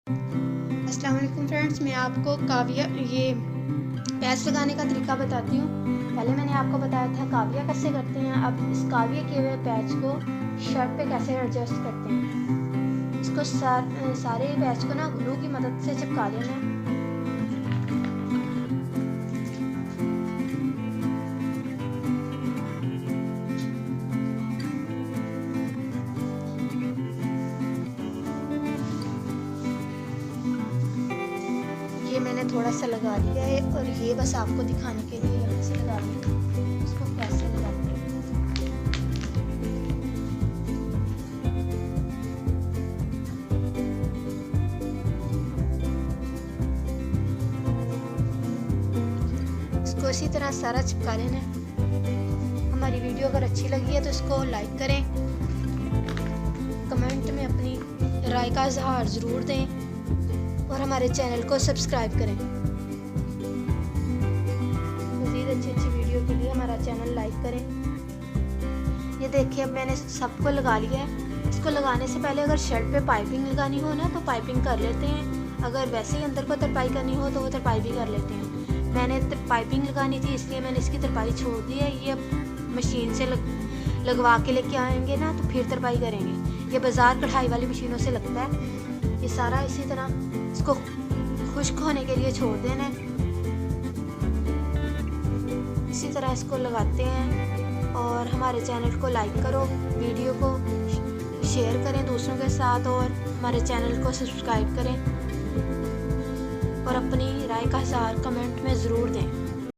अस्सलाम वालेकुम फ्रेंड्स, मैं आपको काविया ये पैच लगाने का तरीका बताती हूँ। पहले मैंने आपको बताया था काविया कैसे करते हैं। अब इस काविया किए हुए पैच को शर्ट पे कैसे एडजस्ट करते हैं। इसको सारे पैच को ना ग्लू की मदद से चिपका लेना है। ये मैंने थोड़ा सा लगा लिया है और ये बस आपको दिखाने के लिए यहाँ से लगा रही हूँ। इसको कैसे लगाते हैं। इसको इसी तरह सारा चिपका लेना है। हमारी वीडियो अगर अच्छी लगी है तो इसको लाइक करें, कमेंट में अपनी राय का इजहार ज़रूर दें और हमारे चैनल को सब्सक्राइब करें। मज़ीद अच्छी वीडियो के लिए हमारा चैनल लाइक करें। ये देखिए, अब मैंने सबको लगा लिया है। इसको लगाने से पहले अगर शर्ट पे पाइपिंग लगानी हो ना तो पाइपिंग कर लेते हैं। अगर वैसे ही अंदर को तरपाई करनी हो तो वो तरपाई भी कर लेते हैं। मैंने पाइपिंग लगानी थी इसलिए मैंने इसकी तरपाई छोड़ दी है। ये अब मशीन से लगवा के लेके आएंगे ना तो फिर तरपाई करेंगे। ये बाज़ार कढ़ाई वाली मशीनों से लगता है। ये सारा इसी तरह इसको खुश्क होने के लिए छोड़ देना है। इसी तरह इसको लगाते हैं और हमारे चैनल को लाइक करो, वीडियो को शेयर करें दूसरों के साथ और हमारे चैनल को सब्सक्राइब करें और अपनी राय का इज़हार कमेंट में ज़रूर दें।